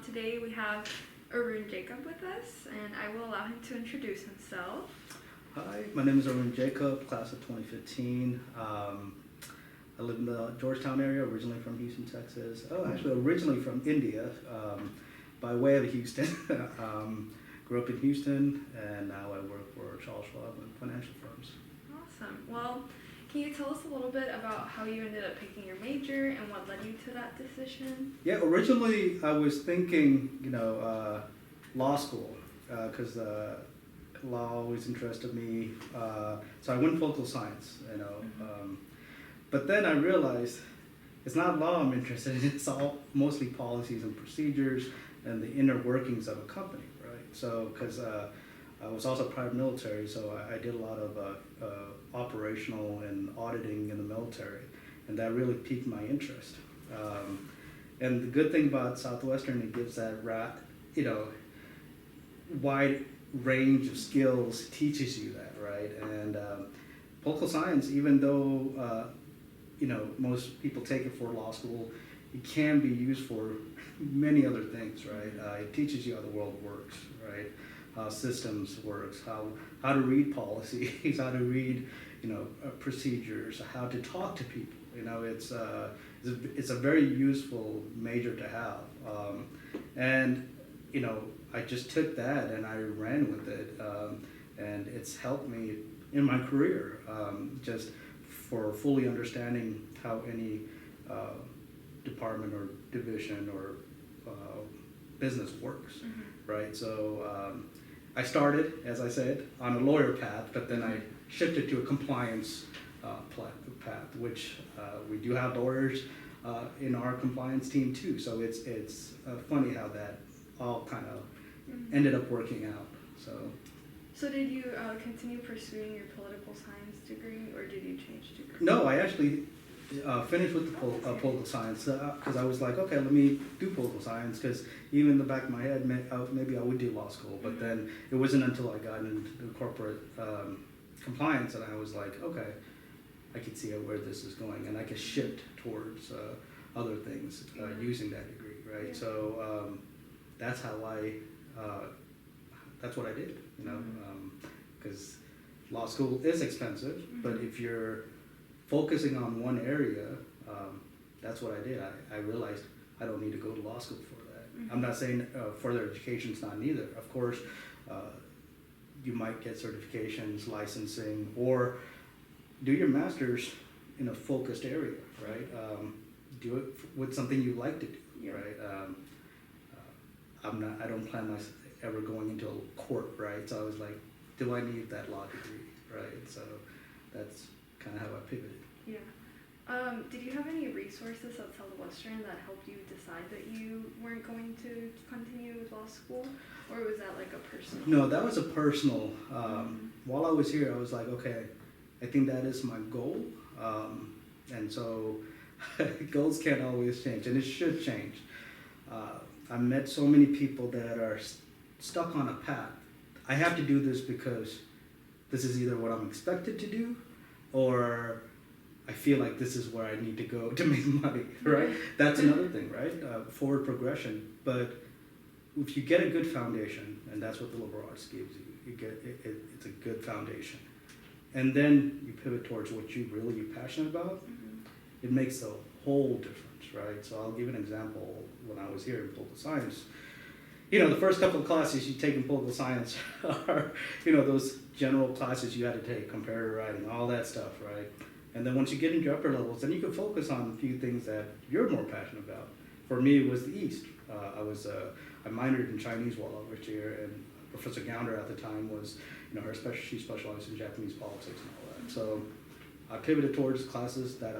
Today we have Arun Jacob with us, and I will allow him to introduce himself. Hi, my name is Arun Jacob, class of 2015. I live in the Georgetown area, originally from Houston, Texas. Oh, actually, originally from India, by way of Houston. Grew up in Houston, and now I work for Charles Schwab and financial firms. Awesome. Well, can you tell us a little bit about how you ended up picking your major and what led you to that decision? Yeah, originally I was thinking, law school, because law always interested me. So I went political science, but then I realized it's not law I'm interested in, it's all mostly policies and procedures and the inner workings of a company, right? So, because I was also private military, so I did a lot of operational and auditing in the military, and that really piqued my interest. And the good thing about Southwestern, it gives that wide range of skills, teaches you that, right? And political science, even though most people take it for law school, it can be used for many other things, right? It teaches you how the world works, right? How systems works, how to read policies, how to read procedures, how to talk to people. It's a very useful major to have, and I just took that and I ran with it, and it's helped me in my career, just for fully understanding how any department or division or business works, right? So I started, as I said, on a lawyer path, but then I shifted to a compliance path, which we do have lawyers in our compliance team too. So it's funny how that all kind of ended up working out. So did you continue pursuing your political science degree, or did you change degrees? No, I actually finished with the political science, because I was like, okay, let me do political science, because even in the back of my head, maybe I would do law school, but then it wasn't until I got into corporate compliance and I was like, okay, I can see where this is going, and I can shift towards other things using that degree, right? Yeah. So that's how that's what I did, because law school is expensive, but if you're focusing on one area, that's what I did. I realized I don't need to go to law school for that. I'm not saying further education's not neither. Of course, you might get certifications, licensing, or do your master's in a focused area, right? Do it with something you like to do, right? I don't plan myself ever going into a court, right? So I was like, do I need that law degree, right? So that's kind of how I pivoted. Yeah. Did you have any resources at Southwestern that helped you decide that you weren't going to continue with law school, or was that like a personal? No, that was a personal. While I was here, I was like, okay, I think that is my goal, and so goals can't always change, and it should change. I met so many people that are stuck on a path. I have to do this because this is either what I'm expected to do, or I feel like this is where I need to go to make money, right? That's another thing, right? Forward progression. But if you get a good foundation, and that's what the liberal arts gives you, it's a good foundation. And then you pivot towards what you're passionate about, it makes a whole difference, right? So I'll give an example. When I was here in political science, the first couple of classes you take in political science are, those general classes you had to take, comparative writing, all that stuff, right? And then once you get into upper levels, then you can focus on a few things that you're more passionate about. For me, it was the East. I minored in Chinese while I was here, and Professor Gounder at the time was, she specialized in Japanese politics and all that. So I pivoted towards classes that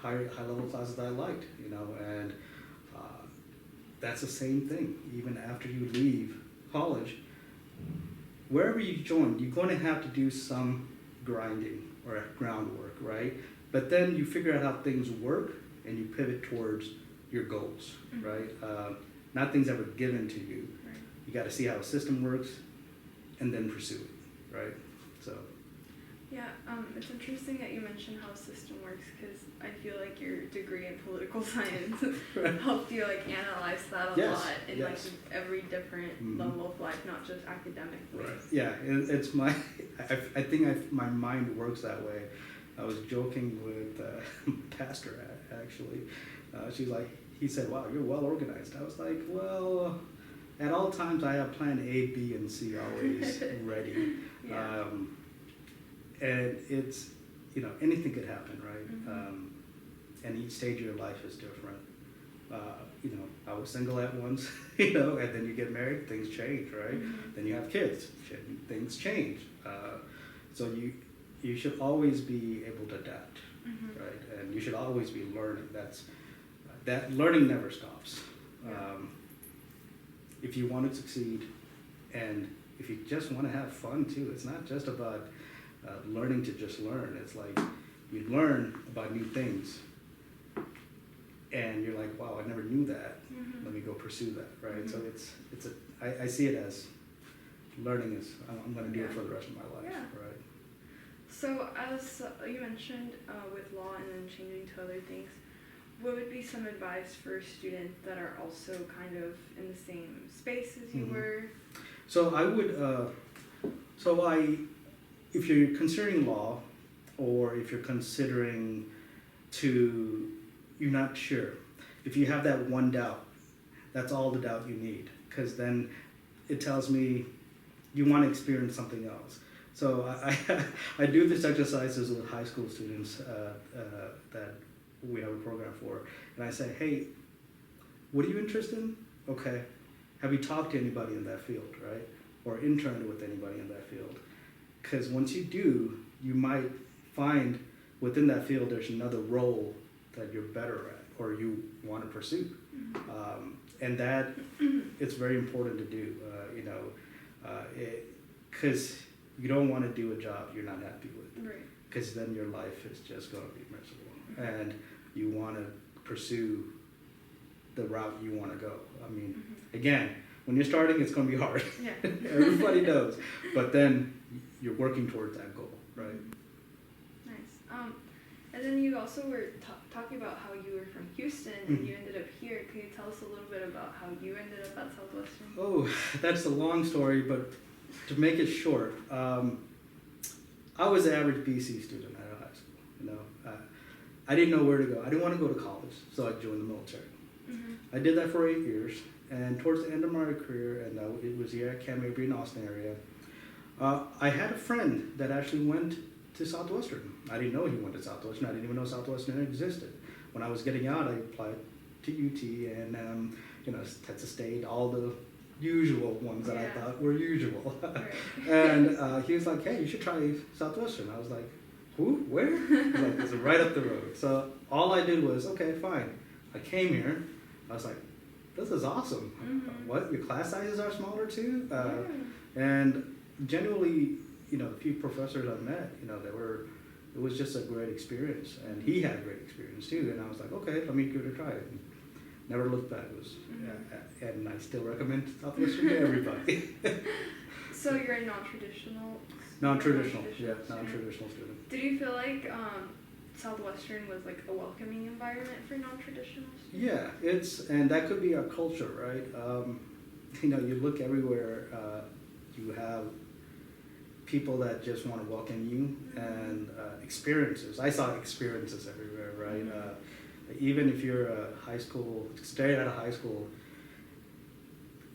high level classes that I liked, and that's the same thing. Even after you leave college, wherever you join, you're going to have to do some grinding or groundwork, right? But then you figure out how things work and you pivot towards your goals, right? Nothing's ever given to you. You got to see how a system works and then pursue it, right? So Yeah, it's interesting that you mentioned how a system works because I feel like your degree in political science Right. helped you like analyze that a Yes, lot in yes. like every different Mhm. level of life, not just academically. Right. Yeah, it's my. I think my mind works that way. I was joking with pastor actually. She's like, he said, "Wow, you're well organized." I was like, "Well, at all times I have plan A, B, and C always ready." Yeah. And it's, anything could happen, right? Mhm. And each stage of your life is different. I was single at once, and then you get married, things change, right? Mhm. Then you have kids, things change. So you should always be able to adapt, Mhm. right? And you should always be learning. That learning never stops. Yeah. If you want to succeed, and if you just want to have fun too, it's not just about learning to just learn. It's like you learn about new things, and you're like, wow, I never knew that. Mhm. Let me go pursue that, right? So Mhm. I see it as learning is I'm going to do it Yeah. for the rest of my life, Yeah. right? So, as you mentioned with law and then changing to other things, what would be some advice for students that are also kind of in the same space as you Mhm. were? So I would, if you're considering law, or if you're considering you're not sure. If you have that one doubt, that's all the doubt you need, because then it tells me you want to experience something else. So I do this exercises with high school students that we have a program for, and I say, hey, what are you interested in? Okay, have you talked to anybody in that field, right? Or interned with anybody in that field? Because once you do, you might find within that field there's another role that you're better at or you want to pursue. And that it's very important to do, because you don't want to do a job you're not happy with, Right. because then your life is just going to be miserable. And you want to pursue the route you want to go. I mean, again, when you're starting, it's going to be hard. Yeah. Everybody knows. But then you're working towards that goal, right? Nice. And then you also were talking about how you were from Houston and you ended up here. Can you tell us a little bit about how you ended up at Southwestern? Oh, that's a long story, but to make it short, I was an average BC student out of high school. I didn't know where to go. I didn't want to go to college, so I joined the military. I did that for 8 years, and towards the end of my career, and it was here at Camp Mabry in Austin area, I had a friend that actually went to Southwestern. I didn't know he went to Southwestern. I didn't even know Southwestern existed. When I was getting out, I applied to UT and Texas State, all the usual ones that I thought were usual. Right. And he was like, hey, you should try Southwestern. I was like, who? Where? He's like, it's right up the road. So all I did was, okay, fine. I came here. I was like, this is awesome. What? Your class sizes are smaller too? And generally, the few professors I met, it was just a great experience. And he had a great experience too. And I was like, okay, let me give it a try. And never looked back. It was, and I still recommend Southwestern to everybody. So you're a non-traditional? Non-traditional student. Did you feel like Southwestern was like a welcoming environment for non-traditionals? Yeah, and that could be our culture, right? You look everywhere, you have people that just want to welcome you, and experiences. I saw experiences everywhere, right? Even if you're straight out of high school,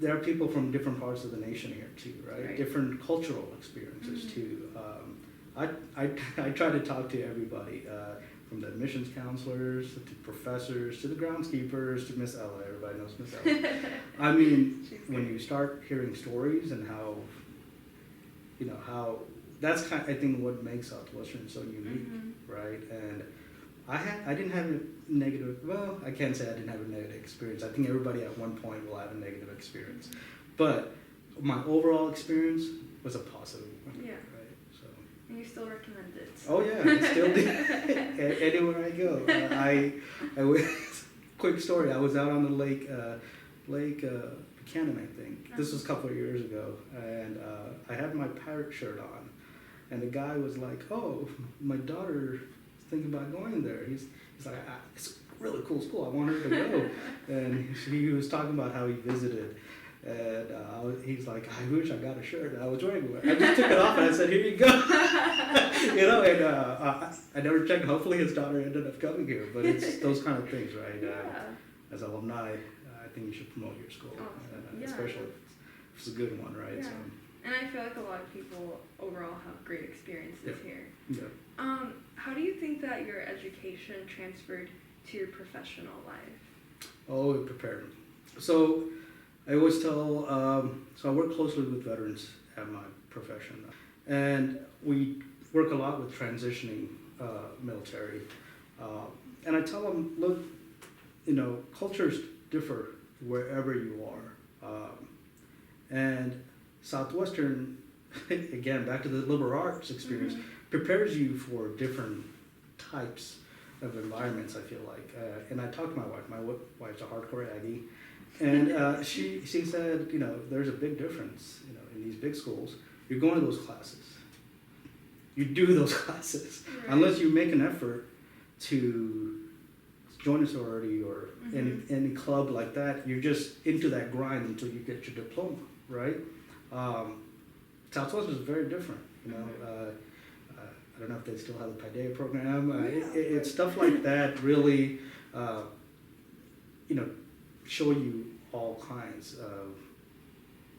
there are people from different parts of the nation here too, right? Different cultural experiences too. I try to talk to everybody, from the admissions counselors to professors to the groundskeepers to Miss Ella. Everybody knows Miss Ella. I mean, when you start hearing stories and how that's I think what makes Southwestern so unique, right? And I didn't have a negative. Well, I can't say I didn't have a negative experience. I think everybody at one point will have a negative experience, but my overall experience was a positive one. Yeah. Right. So. And you still recommend it? Oh yeah, I still do. Anywhere I go, I was. Quick story. I was out on the lake Buchanan, I think. This was a couple of years ago, and I had my pirate shirt on. And the guy was like, "Oh, my daughter is thinking about going there." He's like, "It's a really cool school. I want her to go." And he was talking about how he visited. And he's like, "I wish I got a shirt." And I was wearing one. I just took it off and I said, "Here you go." And I never checked. Hopefully his daughter ended up coming here. But it's those kind of things, right? Yeah. As alumni, I think you should promote your school, Yeah. especially if it's a good one, right? Yeah. So, And I feel like a lot of people overall have great experiences here. yeah. How do you think that your education transferred to your professional life? Oh, it prepared me. So I always tell, so I work closely with veterans at my profession. And we work a lot with transitioning military. And I tell them, look, cultures differ wherever you are. And Southwestern, again, back to the liberal arts experience, prepares you for different types of environments, I feel like. And I talked to my wife. My wife's a hardcore Aggie. And she said, there's a big difference, in these big schools. You're going to those classes. You do those classes. Right. Unless you make an effort to join a sorority or any club like that, you're just into that grind until you get your diploma, right? Southwestern is very different, I don't know if they still have the Paideia program. It's stuff like that really, show you all kinds of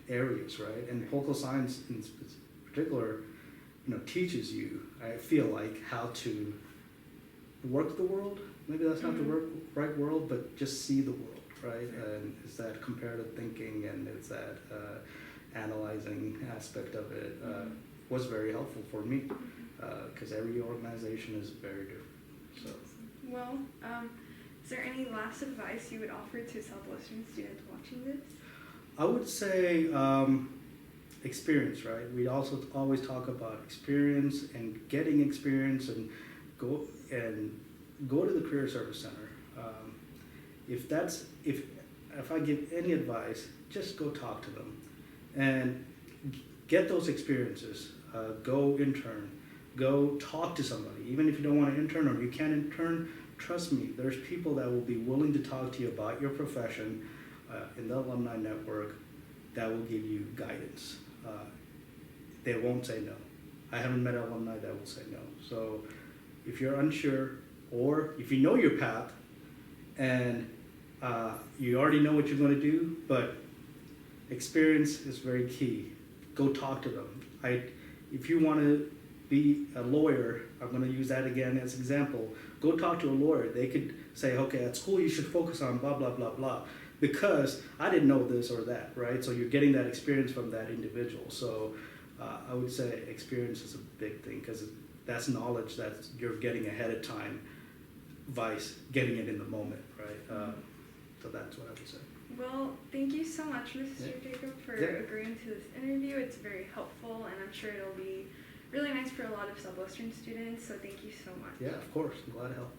areas, right? And political science in particular, teaches you, I feel like, how to work the world. Maybe that's not the right world, but just see the world, right? And it's that comparative thinking and it's that analyzing aspect of it was very helpful for me because every organization is very different. So. Well, is there any last advice you would offer to Southwestern students watching this? I would say experience, right? We also always talk about experience and getting experience and go to the Career Service Center. If I give any advice, just go talk to them and get those experiences. Go intern, go talk to somebody. Even if you don't want to intern or you can't intern, trust me, there's people that will be willing to talk to you about your profession in the alumni network that will give you guidance. They won't say no. I haven't met alumni that will say no. So if you're unsure or if you know your path and you already know what you're going to do, but experience is very key. Go talk to them. If you want to be a lawyer, I'm going to use that again as an example. Go talk to a lawyer. They could say, okay, at school you should focus on blah, blah, blah, blah, because I didn't know this or that, right? So you're getting that experience from that individual. So I would say experience is a big thing because that's knowledge that you're getting ahead of time, vice getting it in the moment, right? So that's what I would say. Well, thank you so much, Mr. Jacob, for agreeing to this interview. It's very helpful, and I'm sure it'll be really nice for a lot of Southwestern students, so thank you so much. Yeah, of course. I'm glad to help.